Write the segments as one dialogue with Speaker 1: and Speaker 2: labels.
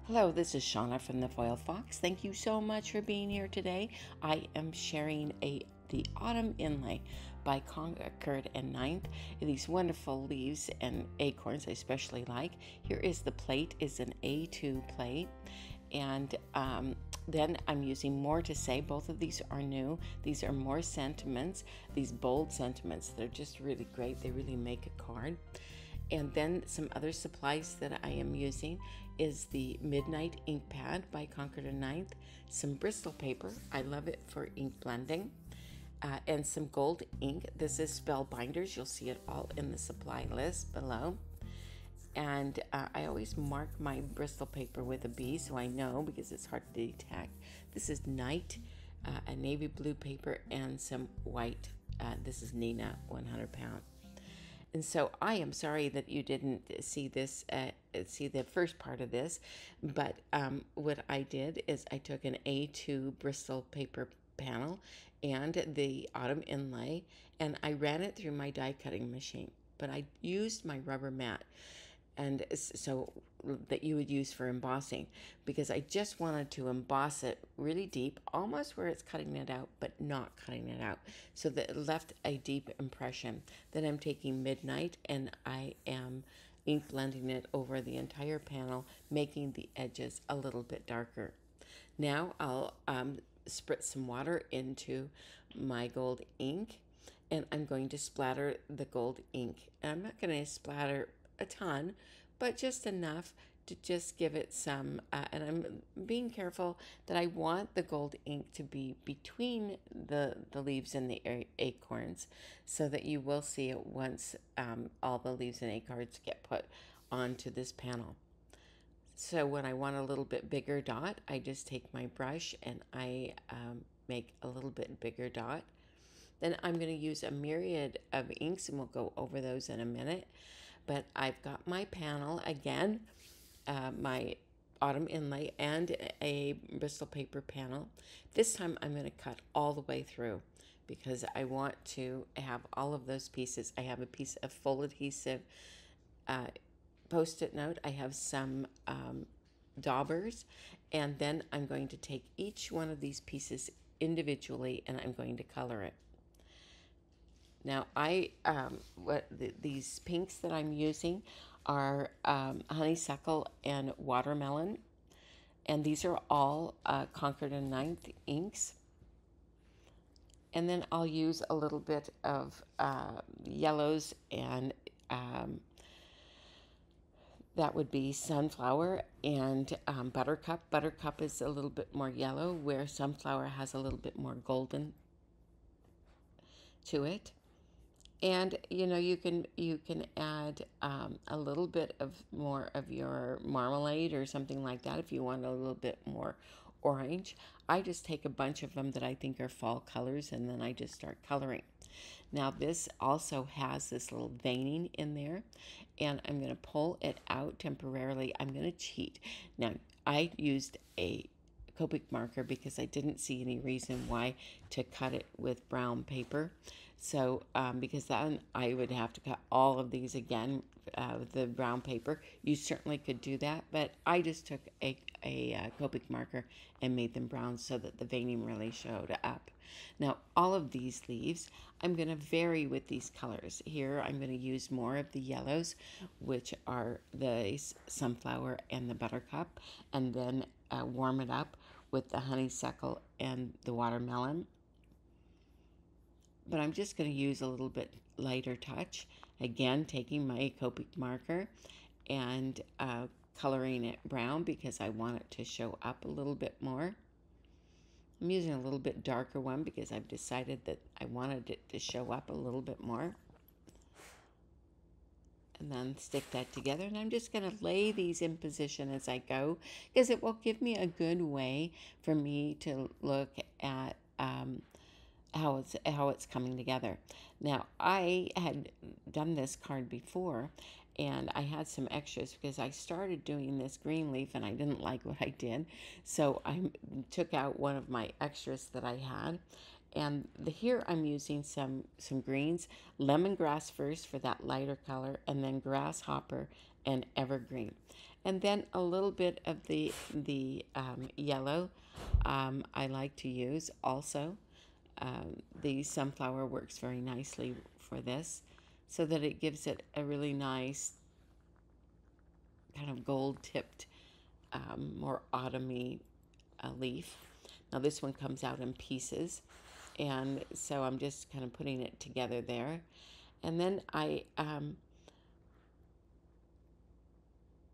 Speaker 1: Hello, this is Shauna from the Foil Fox. Thank you so much for being here today. I am sharing the Autumn Inlay by Concord and Ninth. These wonderful leaves and acorns I especially like. Here is the plate, is an A2 plate, and then I'm using More to Say. Both of these are new. These are more sentiments, these bold sentiments. They're just really great. They really make a card. And then some other supplies that I am using is the Midnight Ink Pad by Concord and Ninth, some Bristol paper, I love it for ink blending, and some gold ink. This is Spellbinders. You'll see it all in the supply list below. And I always mark my Bristol paper with a B so I know, because it's hard to detect. This is Night, a navy blue paper, and some white. This is Nina, 100 pound. And so I am sorry that you didn't see this, see the first part of this, but what I did is I took an A2 Bristol paper panel and the Autumn Inlay, and I ran it through my die cutting machine, but I used my rubber mat, and so that you would use for embossing, because I just wanted to emboss it really deep, almost where it's cutting it out, but not cutting it out, so that it left a deep impression. Then I'm taking Midnight and I am ink blending it over the entire panel, making the edges a little bit darker. Now I'll spritz some water into my gold ink, and I'm going to splatter the gold ink. And I'm not going to splatter a ton, but just enough to just give it some, and I'm being careful that I want the gold ink to be between the leaves and the acorns, so that you will see it once all the leaves and acorns get put onto this panel. So when I want a little bit bigger dot, I just take my brush and I make a little bit bigger dot. Then I'm going to use a myriad of inks, and we'll go over those in a minute. But I've got my panel again, my Autumn Inlay, and a Bristol paper panel. This time I'm going to cut all the way through, because I want to have all of those pieces. I have a piece of full adhesive post-it note. I have some daubers, and then I'm going to take each one of these pieces individually and I'm going to color it. Now, these pinks that I'm using are honeysuckle and watermelon, and these are all Concord and Ninth inks. And then I'll use a little bit of yellows, and that would be Sunflower and Buttercup. Buttercup is a little bit more yellow, where Sunflower has a little bit more golden to it. And you can add a little bit of more of your marmalade or something like that if you want a little bit more orange. I just take a bunch of them that I think are fall colors, and then I just start coloring. Now this also has this little veining in there, and I'm going to pull it out temporarily. I'm going to cheat. Now I used a Copic marker because I didn't see any reason why to cut it with brown paper. So because then I would have to cut all of these again with the brown paper. You certainly could do that, but I just took a Copic marker and made them brown so that the veining really showed up. Now all of these leaves, I'm going to vary with these colors. Here I'm going to use more of the yellows, which are the Sunflower and the Buttercup, and then warm it up with the honeysuckle and the watermelon. But I'm just going to use a little bit lighter touch. Again, taking my Copic marker and coloring it brown because I want it to show up a little bit more. I'm using a little bit darker one because I've decided that I wanted it to show up a little bit more. And then stick that together, and I'm just going to lay these in position as I go, because it will give me a good way for me to look at how it's coming together. Now I had done this card before, and I had some extras because I started doing this green leaf and I didn't like what I did, so I took out one of my extras that I had. And here I'm using some greens, lemongrass first for that lighter color, and then grasshopper and evergreen. And then a little bit of the yellow I like to use also. The sunflower works very nicely for this, so that it gives it a really nice kind of gold tipped, more autumny leaf. Now this one comes out in pieces, and so I'm just kind of putting it together there. And then I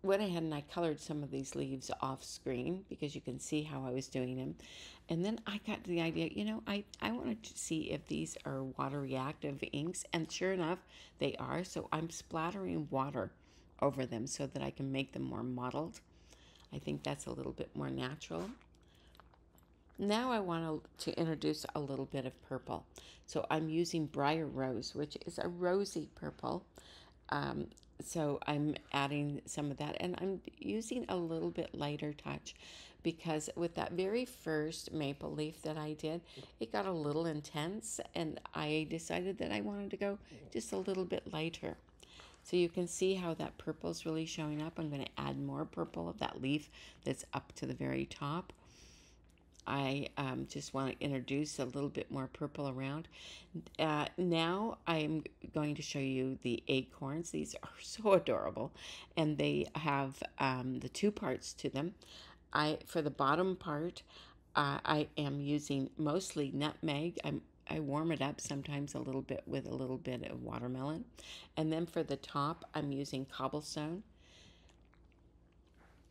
Speaker 1: went ahead and I colored some of these leaves off screen because you can see how I was doing them. And then I got the idea, I wanted to see if these are water reactive inks, and sure enough, they are. So I'm splattering water over them so that I can make them more mottled. I think that's a little bit more natural. Now I want to introduce a little bit of purple. So I'm using Briar Rose, which is a rosy purple. So I'm adding some of that, and I'm using a little bit lighter touch because with that very first maple leaf that I did, it got a little intense, and I decided that I wanted to go just a little bit lighter. So you can see how that purple is really showing up. I'm going to add more purple of that leaf that's up to the very top. I just want to introduce a little bit more purple around. Now I'm going to show you the acorns. These are so adorable, and they have the two parts to them. For the bottom part, I am using mostly nutmeg. I warm it up sometimes a little bit with a little bit of watermelon. And then for the top, I'm using cobblestone.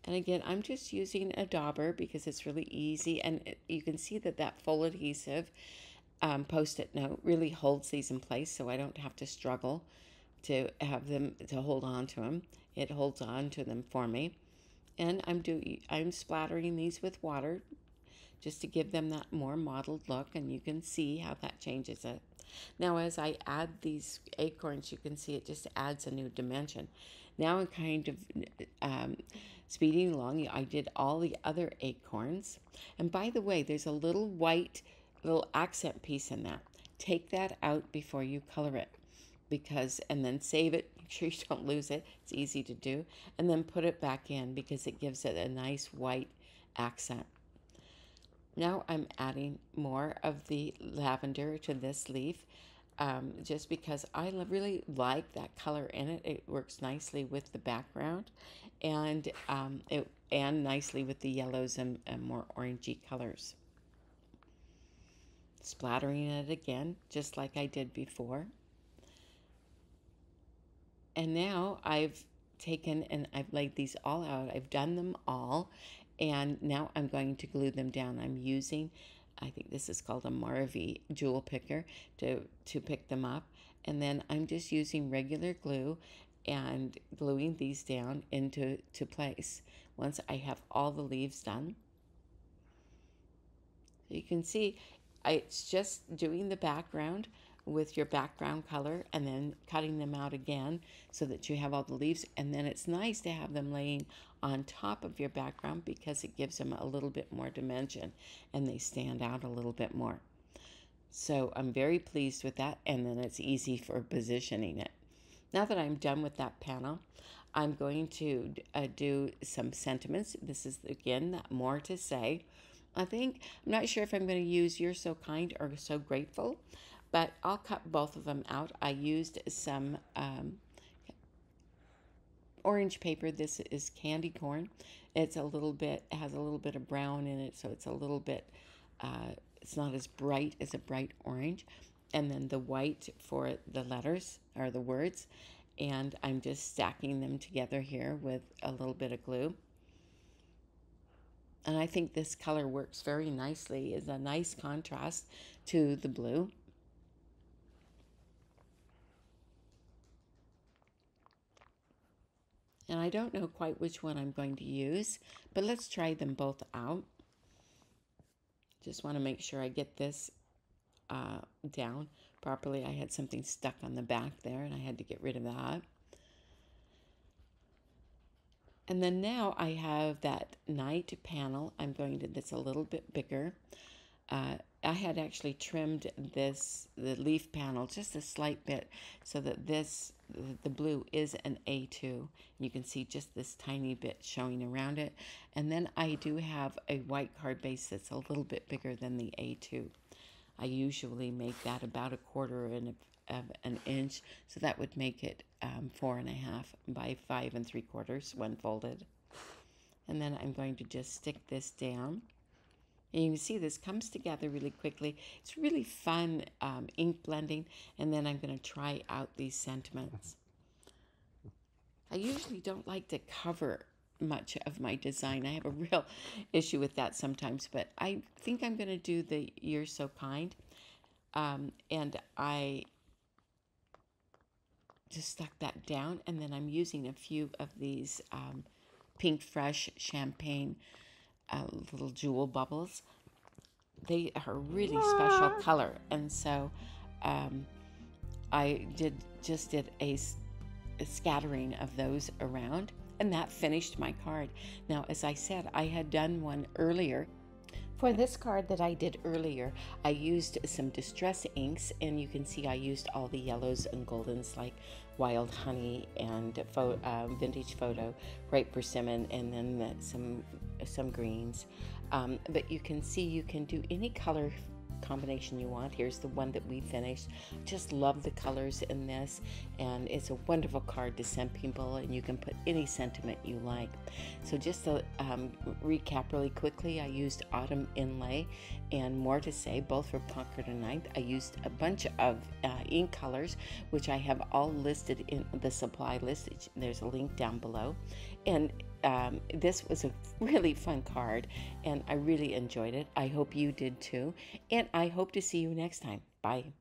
Speaker 1: And again, I'm just using a dauber because it's really easy. And you can see that full adhesive Post-it note really holds these in place, so I don't have to struggle to have them to hold on to them. It holds on to them for me. And I'm splattering these with water just to give them that more mottled look, and you can see how that changes it. Now as I add these acorns, you can see it just adds a new dimension. Now I'm kind of speeding along. I did all the other acorns. And by the way, there's a little white little accent piece in that. Take that out before you color it, and then save it. Make sure you don't lose it. It's easy to do. And then put it back in because it gives it a nice white accent. Now I'm adding more of the lavender to this leaf, just because I really like that color in it. It works nicely with the background, and nicely with the yellows and more orangey colors. Splattering it again, just like I did before. And now I've taken and I've laid these all out. I've done them all, and now I'm going to glue them down. I'm using, I think this is called a Marvy jewel picker to pick them up. And then I'm just using regular glue and gluing these down into place once I have all the leaves done. So you can see it's just doing the background with your background color and then cutting them out again so that you have all the leaves. And then it's nice to have them laying on top of your background because it gives them a little bit more dimension and they stand out a little bit more. So I'm very pleased with that, and then it's easy for positioning it. Now that I'm done with that panel, I'm going to do some sentiments. This is again that more to say. I'm not sure if I'm going to use You're So Kind or So Grateful, but I'll cut both of them out. I used some orange paper. This is candy corn. It has a little bit of brown in it, so it's a little bit, it's not as bright as a bright orange. And then the white for the letters or the words. And I'm just stacking them together here with a little bit of glue. And I think this color works very nicely. It's a nice contrast to the blue. And I don't know quite which one I'm going to use, but let's try them both out. Just want to make sure I get this down properly. I had something stuck on the back there and I had to get rid of that. And then now I have that night panel. That's a little bit bigger. I had actually trimmed the leaf panel just a slight bit so that the blue is an A2. You can see just this tiny bit showing around it. And then I do have a white card base that's a little bit bigger than the A2. I usually make that about 1/4 of an inch, so that would make it 4.5 by 5 3/4 when folded. And then I'm going to just stick this down. And you can see this comes together really quickly. It's really fun ink blending. And then I'm going to try out these sentiments. I usually don't like to cover much of my design. I have a real issue with that sometimes, but I think I'm going to do the You're So Kind. And I just stuck that down, and then I'm using a few of these Pink Fresh Champagne little jewel bubbles. They are a really special color, and so I just did a scattering of those around, and that finished my card. Now, as I said, I had done one earlier. For this card that I did earlier, I used some distress inks, and you can see I used all the yellows and goldens like Wild Honey and Vintage Photo, Bright Persimmon, and then some greens. But you can see you can do any color combination you want. Here's the one that we finished. Just love the colors in this, and it's a wonderful card to send people, and you can put any sentiment you like. So just to recap really quickly, I used Autumn Inlay and More to Say, both for Concord and 9th. I used a bunch of ink colors, which I have all listed in the supply list. There's a link down below. And this was a really fun card, and I really enjoyed it. I hope you did too, and I hope to see you next time. Bye.